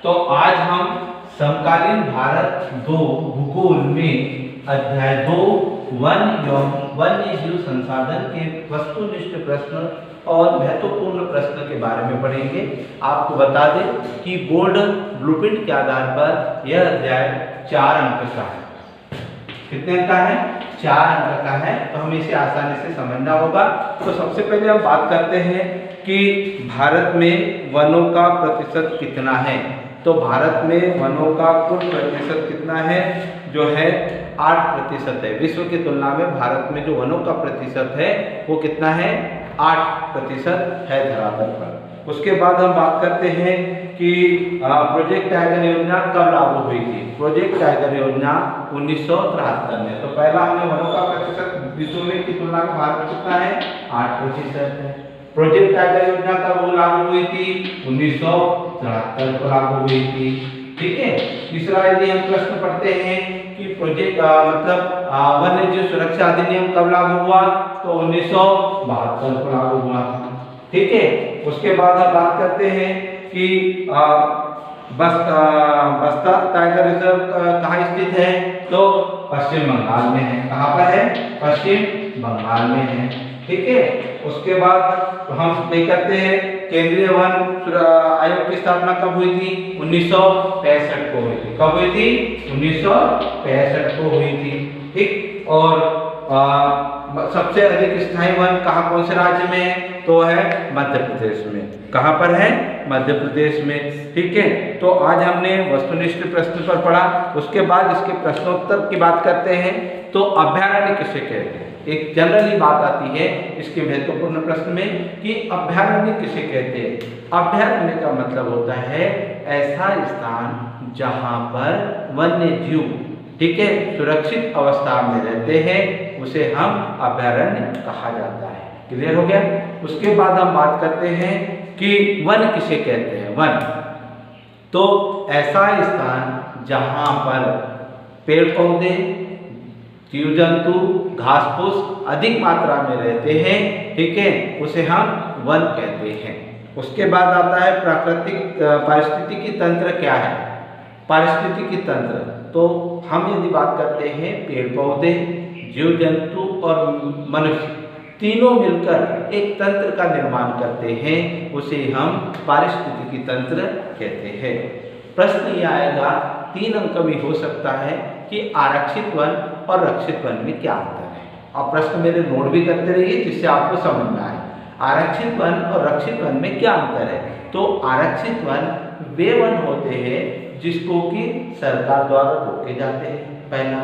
तो आज हम समकालीन भारत 2 भूगोल में अध्याय 2 वन एवं वन्य जीव संसाधन के वस्तुनिष्ठ प्रश्न और महत्वपूर्ण प्रश्न के बारे में पढ़ेंगे। आपको बता दें कि बोर्ड ब्लूप्रिंट के आधार पर यह अध्याय 4 अंक का है। कितने अंक का है? 4 अंक का है, तो हमें इसे आसानी से समझना होगा। तो सबसे पहले हम बात करते हैं कि भारत में वनों का प्रतिशत कितना है। तो भारत में वनों का कुल प्रतिशत कितना है? जो है 8% है। विश्व की तुलना में भारत में जो वनों का प्रतिशत है वो कितना है? 8% है धरातल पर। उसके बाद हम बात करते हैं कि प्रोजेक्ट टाइगर योजना कब लागू हुई थी। प्रोजेक्ट टाइगर योजना 1973 में। तो पहला हमने वनों का प्रतिशत विश्व में की तुलना में भारत में कितना है? 8% है। प्रोजेक्ट टाइगर योजना कब लागू हुई थी? 1973 को लागू हुई थी। ठीक है। तीसरा यदि हम प्रश्न पढ़ते हैं कि प्रोजेक्ट वन्य जीव सुरक्षा अधिनियम कब लागू हुआ? तो 1972 को लागू हुआ था। ठीक है। उसके बाद हम बात करते हैं कि बस्तर टाइगर रिजर्व कहाँ स्थित है? तो पश्चिम बंगाल में है। कहाँ पर है? पश्चिम बंगाल में है। ठीक है। उसके बाद हम नहीं करते हैं केंद्रीय वन आयोग की स्थापना कब हुई थी? 1965 को हुई थी। कब हुई थी? 1965 को हुई थी। ठीक। और सबसे अधिक स्थायी वन कहाँ कौन से राज्य में है? तो है मध्य प्रदेश में। कहाँ पर है? मध्य प्रदेश में। ठीक है। तो आज हमने वस्तुनिष्ठ प्रश्न पर पढ़ा। उसके बाद इसके प्रश्नोत्तर की बात करते हैं। तो अभ्यारण्य किसे कहते हैं? एक जनरली बात आती है इसके महत्वपूर्ण प्रश्न में कि अभ्यारण्य किसे कहते हैं। अभ्यारण्य का मतलब होता है ऐसा स्थान जहां पर वन्य जीव, ठीक है, सुरक्षित अवस्था में रहते हैं, उसे हम अभ्यारण्य कहा जाता है। क्लियर हो गया। उसके बाद हम बात करते हैं कि वन किसे कहते हैं। वन तो ऐसा स्थान जहां पर पेड़ पौधे, जीव जंतु, घास फूस अधिक मात्रा में रहते हैं, ठीक है, उसे हम वन कहते हैं। उसके बाद आता है प्राकृतिक पारिस्थितिकी तंत्र क्या है। पारिस्थितिकी तंत्र तो हम यदि बात करते हैं पेड़ पौधे, जीव जंतु और मनुष्य तीनों मिलकर एक तंत्र का निर्माण करते हैं, उसे हम पारिस्थितिकी तंत्र कहते हैं। प्रश्न ये आएगा 3 अंक में हो सकता है कि आरक्षित वन और रक्षित वन में क्या अंतर है। आप प्रश्न मेरे नोट भी करते रहिए जिससे आपको समझ में आए। आरक्षित वन और रक्षित वन में क्या अंतर है? तो आरक्षित वन वे वन होते हैं जिसको कि सरकार द्वारा रोके जाते हैं, पहला।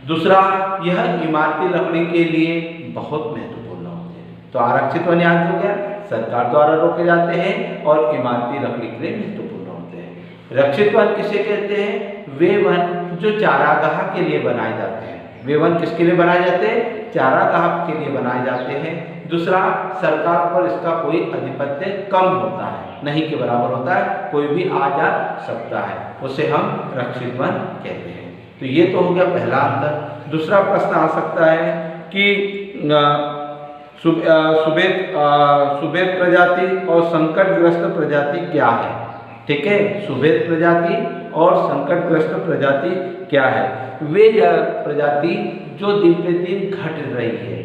दूसरा, यह इमारती लकड़ी के लिए बहुत महत्वपूर्ण होते हैं। तो आरक्षित वन याद हो गया, सरकार द्वारा रोके जाते हैं और इमारती लकड़ी के लिए महत्वपूर्ण होते हैं। रक्षित वन किसे कहते हैं? वे वन जो चारागाह के लिए बनाए जाते हैं। वे वन किसके लिए बनाए जाते हैं? चारागाह के लिए बनाए जाते हैं। दूसरा, सरकार पर इसका कोई अधिपत्य कम होता है, नहीं के बराबर होता है, कोई भी आ जा सकता है, उसे हम रक्षित वन कहते हैं। तो ये तो हो गया पहला अंतर। दूसरा प्रश्न आ सकता है कि सुभेद प्रजाति और संकटग्रस्त प्रजाति क्या है। ठीक है। सुभेद प्रजाति और संकटग्रस्त प्रजाति क्या है? वे प्रजाति जो दिन पे दिन घट रही है,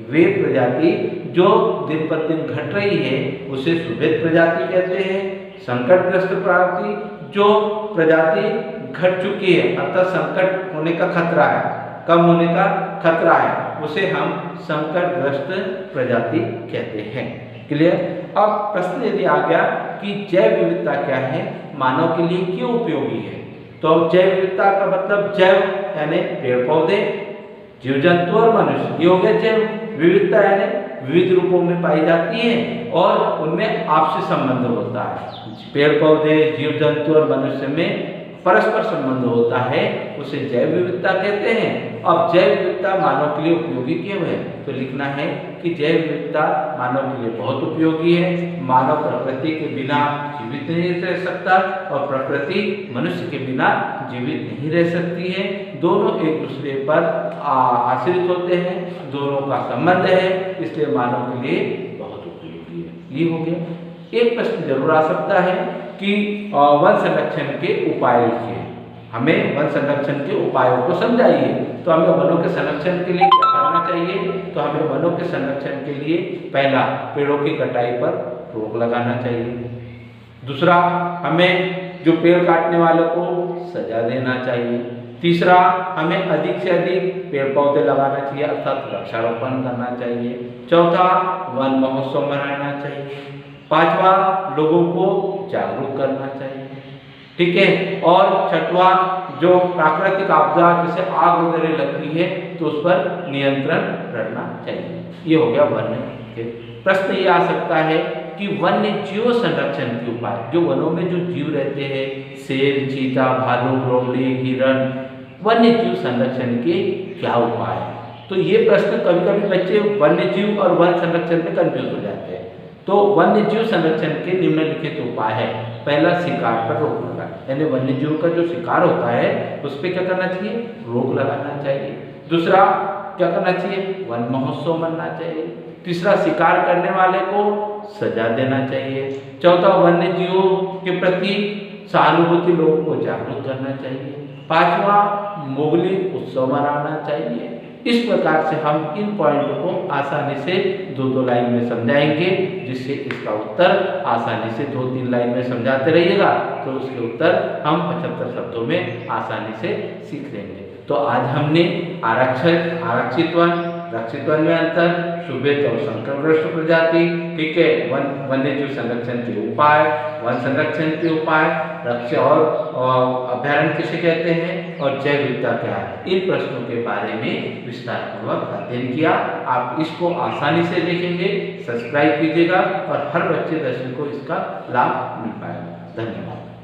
वे प्रजाति जो दिन पर दिन घट रही है उसे सुभेद प्रजाति कहते हैं। संकटग्रस्त प्रजाति जो प्रजाति घट चुकी है, अर्थात संकट होने का खतरा है, कम होने का खतरा है, उसे हम संकटग्रस्त प्रजाति कहते हैं। क्लियर। अब प्रश्न यदि आ गया कि जैव विविधता क्या है, मानव के लिए क्यों उपयोगी है। तो जैव विविधता का मतलब जैव यानी पेड़ पौधे, जीव जंतु और मनुष्य, ये हो गया जैव विविधता, यानी विविध रूपों में पाई जाती है और उनमें आपसी संबंध होता है। पेड़ पौधे, जीव जंतु और मनुष्य में परस्पर संबंध होता है, उसे जैव विविधता कहते हैं। अब जैव विविधता मानव के लिए उपयोगी क्यों है? तो लिखना है कि जैव विविधता मानव के लिए बहुत उपयोगी है। मानव प्रकृति के बिना जीवित नहीं रह सकता और प्रकृति मनुष्य के बिना जीवित नहीं रह सकती है। दोनों एक दूसरे पर आश्रित होते हैं, दोनों का संबंध है, इसलिए मानव के लिए बहुत उपयोगी है। ये हो गया। एक प्रश्न जरूर आ सकता है कि वन संरक्षण के उपाय लिखिए, हमें वन संरक्षण के उपायों को समझाइए। तो हमें वनों के संरक्षण के लिए क्या करना चाहिए? तो हमें वनों के संरक्षण के लिए पहला, पेड़ों की कटाई पर रोक लगाना चाहिए। दूसरा, हमें जो पेड़ काटने वालों को सजा देना चाहिए। तीसरा, हमें अधिक से अधिक पेड़ पौधे लगाना चाहिए अर्थात वृक्षारोपण करना चाहिए। चौथा, वन महोत्सव मनाना चाहिए। पांचवा, लोगों को जागरूक करना चाहिए। ठीक है। और छठवां, जो प्राकृतिक आपदा जैसे आग वगैरह लगती है तो उस पर नियंत्रण करना चाहिए। ये हो गया वन्य के। प्रश्न ये आ सकता है कि वन्य जीव संरक्षण के उपाय, जो वनों में जो जीव रहते हैं, शेर, चीता, भालू, लोमड़ी, हिरण, वन्य जीव संरक्षण के क्या उपाय हैं? तो ये प्रश्न कभी कभी बच्चे वन्य जीव और वन संरक्षण में कंफ्यूज हो जाते हैं। तो वन्य जीव संरक्षण के निम्नलिखित उपाय है। पहला, शिकार पर रोक लगाना, यानी वन्य जीव का जो शिकार होता है उस पर क्या करना चाहिए? रोक लगाना चाहिए। दूसरा, क्या करना चाहिए? वन महोत्सव मनना चाहिए। तीसरा, शिकार करने वाले को सजा देना चाहिए। चौथा, वन्य जीवों के प्रति सहानुभूति लोगों को जागरूक करना चाहिए। पांचवा, मोगली उत्सव मनाना चाहिए। इस प्रकार से हम इन पॉइंट को आसानी से दो लाइन में समझाएंगे, जिससे इसका उत्तर आसानी से 2-3 लाइन में समझाते रहिएगा तो उसके उत्तर हम 75 शब्दों में आसानी से सीख लेंगे। तो आज हमने आरक्षित वन, रक्षित वन में अंतर, सुभेद और संकरग्रस्त प्रजाति, ठीक है, वन्य जीव संरक्षण के उपाय, वन संरक्षण के उपाय, रक्षा और अभ्यारण्य किसे कहते हैं और जैव विविधता क्या है, इन प्रश्नों के बारे में विस्तार पूर्वक अध्ययन किया। आप इसको आसानी से देखेंगे, सब्सक्राइब कीजिएगा और हर बच्चे दर्शक को इसका लाभ मिल पाएगा। धन्यवाद।